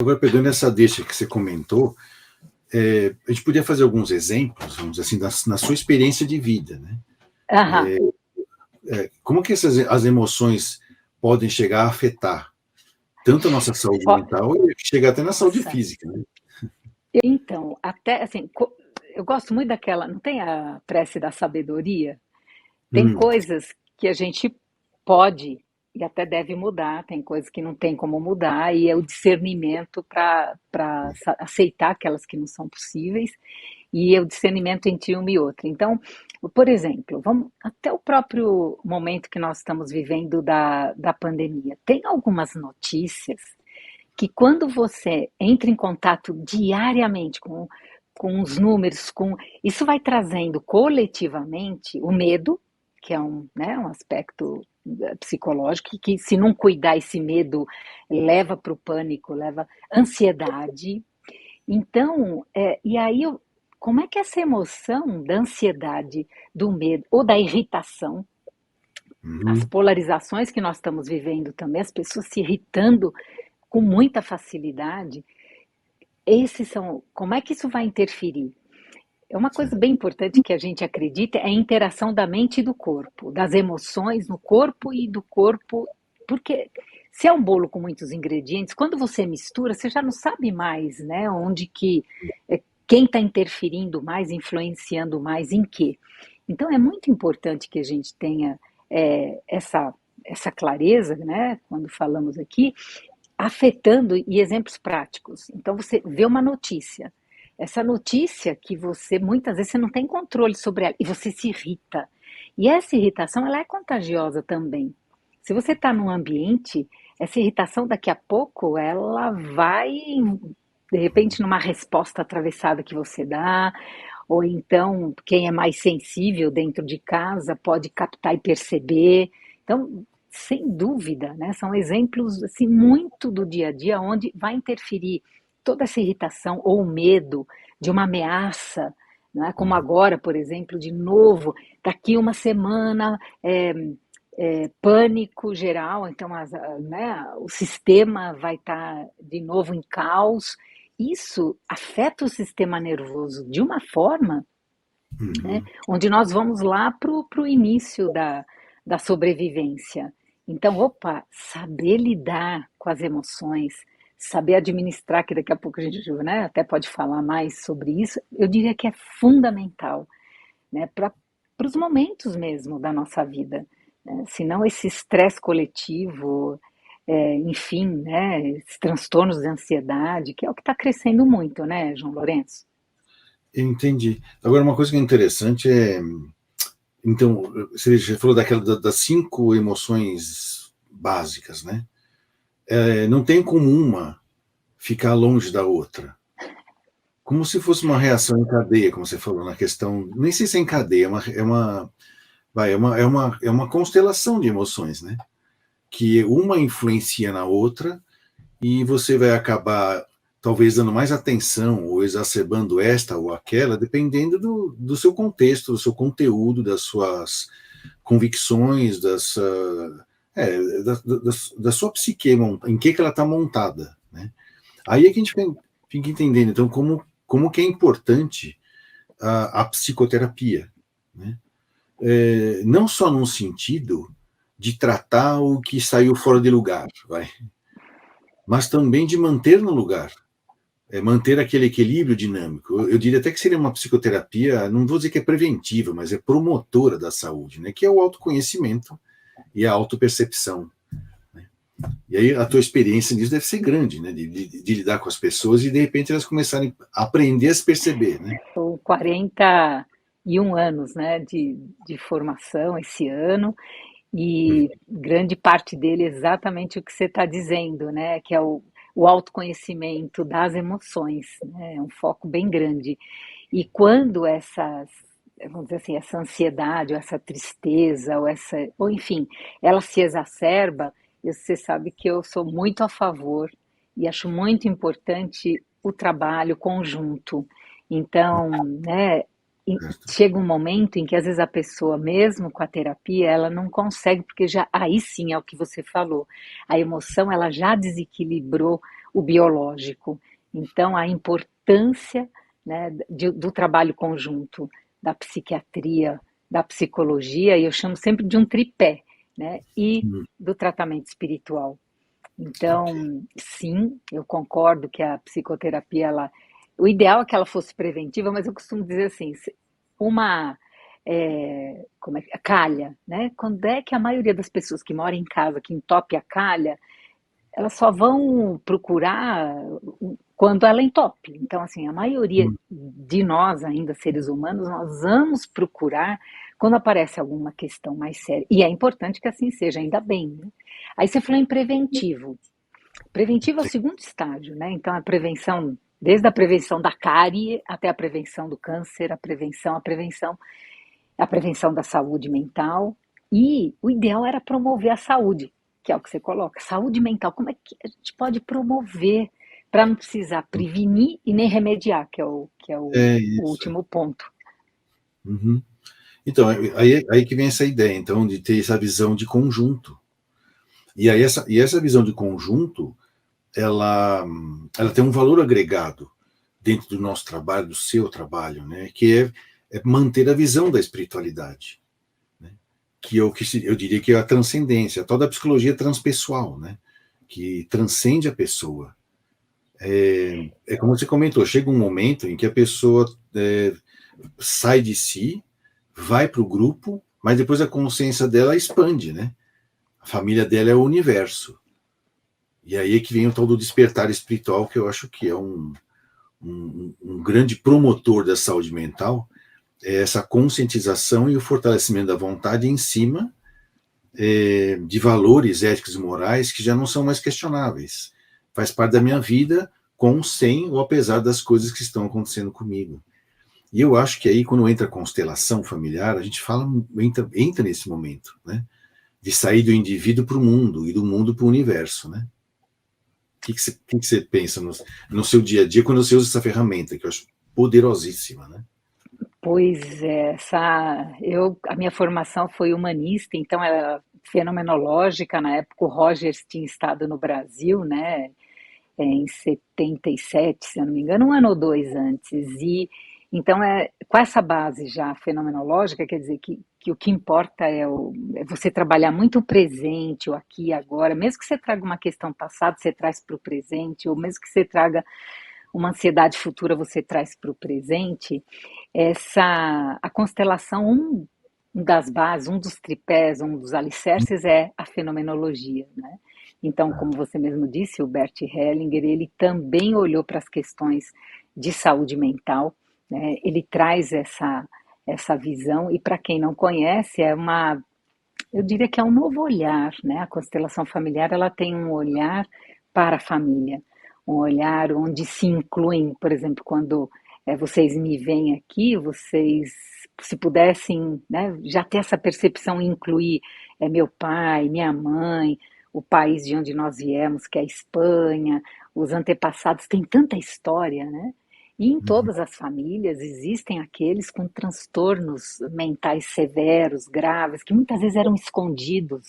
Agora, pegando essa deixa que você comentou, a gente podia fazer alguns exemplos, vamos dizer assim, na sua experiência de vida, né? Aham. Como que as emoções podem chegar a afetar tanto a nossa saúde Ó, mental e chegar até na saúde nossa, física, né? então, até assim, eu gosto muito daquela, não tem a prece da sabedoria? Tem Hum, coisas que a gente pode e até deve mudar, tem coisas que não tem como mudar, e é o discernimento para aceitar aquelas que não são possíveis, e é o discernimento entre uma e outra. Então, por exemplo, vamos até o próprio momento que nós estamos vivendo da pandemia. Tem algumas notícias que quando você entra em contato diariamente com os números, isso vai trazendo coletivamente o medo, que é um aspecto psicológico, que se não cuidar esse medo leva para o pânico, leva ansiedade. Então, e aí como é que essa emoção da ansiedade, do medo ou da irritação, as uhum, polarizações que nós estamos vivendo também, as pessoas se irritando com muita facilidade, como é que isso vai interferir? É uma coisa certo. bem importante que a gente acredita é a interação da mente e do corpo, das emoções no corpo e do corpo, porque se é um bolo com muitos ingredientes, quando você mistura, você já não sabe mais, né, onde que quem está interferindo mais, influenciando mais em quê. Então é muito importante que a gente tenha essa clareza, né, quando falamos aqui, afetando e exemplos práticos. Então você vê uma notícia, essa notícia que você muitas vezes você não tem controle sobre ela e você se irrita. E essa irritação ela é contagiosa também. Se você está num ambiente, essa irritação daqui a pouco ela vai de repente numa resposta atravessada que você dá, ou então quem é mais sensível dentro de casa pode captar e perceber. Então, sem dúvida, né, são exemplos assim muito do dia a dia onde vai interferir toda essa irritação ou medo de uma ameaça, né, como Uhum. agora, por exemplo, de novo, daqui uma semana pânico geral, então o sistema vai estar de novo em caos. Isso afeta o sistema nervoso de uma forma, né, Uhum. onde nós vamos lá para o início da sobrevivência. Então, opa, saber lidar com as emoções, saber administrar, que daqui a pouco a gente, né, até pode falar mais sobre isso, eu diria que é fundamental, né, para os momentos mesmo da nossa vida. Né? Senão esse estresse coletivo, enfim, né, esses transtornos de ansiedade, que é o que está crescendo muito, né, João Lourenço? Entendi. Agora, uma coisa que é interessante então, você já falou das 5 emoções básicas, né? Não tem como uma ficar longe da outra. Como se fosse uma reação em cadeia, como você falou na questão. Nem sei se é em cadeia, é uma constelação de emoções, né? Que uma influencia na outra e você vai acabar talvez dando mais atenção ou exacerbando esta ou aquela, dependendo do seu contexto, do seu conteúdo, das suas convicções, da sua psique, em que ela está montada. Né? Aí é que a gente fica entendendo, então, como que é importante a psicoterapia. Né? Não só num sentido de tratar o que saiu fora de lugar, mas também de manter no lugar, manter aquele equilíbrio dinâmico. Eu diria até que seria uma psicoterapia, não vou dizer que é preventiva, mas é promotora da saúde, né? Que é o autoconhecimento e a autopercepção. Né? E aí a tua experiência nisso deve ser grande, né? De lidar com as pessoas e de repente elas começarem a aprender a se perceber, né? São 41 anos, né, de formação esse ano, e grande parte dele é exatamente o que você está dizendo, né, que é o autoconhecimento das emoções, né, é um foco bem grande. E quando vamos dizer assim, essa ansiedade, ou essa tristeza, ou enfim, ela se exacerba, você sabe que eu sou muito a favor e acho muito importante o trabalho conjunto. Então, né, Certo. chega um momento em que às vezes a pessoa, mesmo com a terapia, ela não consegue, porque já aí sim é o que você falou, a emoção ela já desequilibrou o biológico. Então, a importância, né, do trabalho conjunto da psiquiatria, da psicologia, e eu chamo sempre de um tripé, né, e Hum, do tratamento espiritual. ok. Então, sim, eu concordo que a psicoterapia, o ideal é que ela fosse preventiva, mas eu costumo dizer assim, uma como é, calha, né? Quando é que a maioria das pessoas que moram em casa, que entope a calha, elas só vão procurar quando ela entope. Então, assim, a maioria Hum, de nós, ainda seres humanos, nós vamos procurar quando aparece alguma questão mais séria. E é importante que assim seja, ainda bem, né? Aí você falou em preventivo. Preventivo é o sim. segundo estágio, né? Então, a prevenção, desde a prevenção da cárie até a prevenção do câncer, a prevenção da saúde mental. E o ideal era promover a saúde, que é o que você coloca. Saúde mental, como é que a gente pode promover para não precisar prevenir e nem remediar, que é o É isso. último ponto. Uhum. Então, aí que vem essa ideia, então, de ter essa visão de conjunto. E essa visão de conjunto, ela tem um valor agregado dentro do nosso trabalho, do seu trabalho, né? Que é manter a visão da espiritualidade, né? Que eu diria que é a transcendência, a tal da psicologia transpessoal, né? Que transcende a pessoa. É como você comentou, chega um momento em que a pessoa sai de si, vai para o grupo, mas depois a consciência dela expande, né? A família dela é o universo. E aí é que vem o tal do despertar espiritual, que eu acho que é um grande promotor da saúde mental, é essa conscientização e o fortalecimento da vontade em cima de valores éticos e morais que já não são mais questionáveis. Faz parte da minha vida, com, sem ou apesar das coisas que estão acontecendo comigo. E eu acho que aí, quando entra a constelação familiar, a gente entra nesse momento, né? De sair do indivíduo para o mundo e do mundo para o universo, né? O que você pensa no seu dia a dia quando você usa essa ferramenta, que eu acho poderosíssima, né? Pois é, a minha formação foi humanista, então era fenomenológica. Na época, o Rogers tinha estado no Brasil, né? Em 77, se eu não me engano, um ano ou dois antes. E então, com essa base já fenomenológica, quer dizer que o que importa é você trabalhar muito o presente, o aqui e agora. Mesmo que você traga uma questão passada, você traz para o presente, ou mesmo que você traga uma ansiedade futura, você traz para o presente. A constelação, das bases, um dos tripés, um dos alicerces é a fenomenologia, né? Então, como você mesmo disse, o Bert Hellinger, ele também olhou para as questões de saúde mental, né? Ele traz essa visão, e para quem não conhece, eu diria que é um novo olhar, né? A constelação familiar, ela tem um olhar para a família, um olhar onde se incluem, por exemplo, quando vocês me veem aqui, vocês, se pudessem, né, já ter essa percepção e incluir meu pai, minha mãe, o país de onde nós viemos, que é a Espanha, os antepassados, tem tanta história, né? E em Uhum, todas as famílias existem aqueles com transtornos mentais severos, graves, que muitas vezes eram escondidos.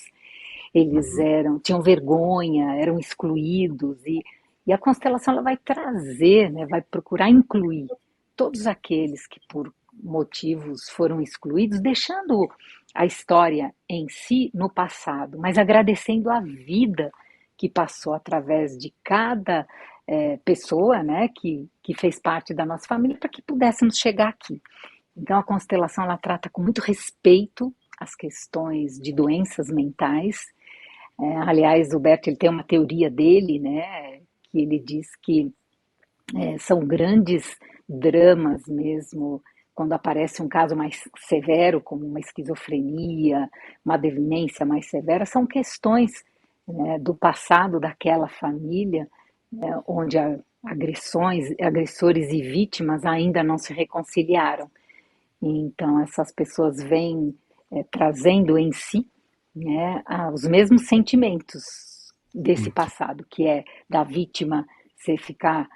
uhum, Tinham vergonha, eram excluídos. E a constelação ela vai trazer, né, vai procurar incluir todos aqueles que por motivos foram excluídos, deixando a história em si no passado, mas agradecendo a vida que passou através de cada pessoa, né, que fez parte da nossa família para que pudéssemos chegar aqui. Então a constelação ela trata com muito respeito as questões de doenças mentais. Aliás, o Bert ele tem uma teoria dele, né, que ele diz que são grandes dramas mesmo quando aparece um caso mais severo, como uma esquizofrenia, uma demência mais severa, são questões, né, do passado daquela família, né, onde agressores e vítimas ainda não se reconciliaram. Então, essas pessoas vêm trazendo em si, né, os mesmos sentimentos desse uhum. passado, que é da vítima você ficar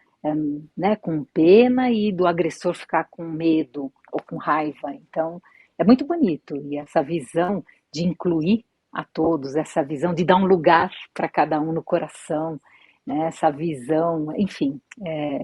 né, com pena e do agressor ficar com medo ou com raiva. Então, é muito bonito. E essa visão de incluir a todos, essa visão de dar um lugar para cada um no coração, né, essa visão, enfim.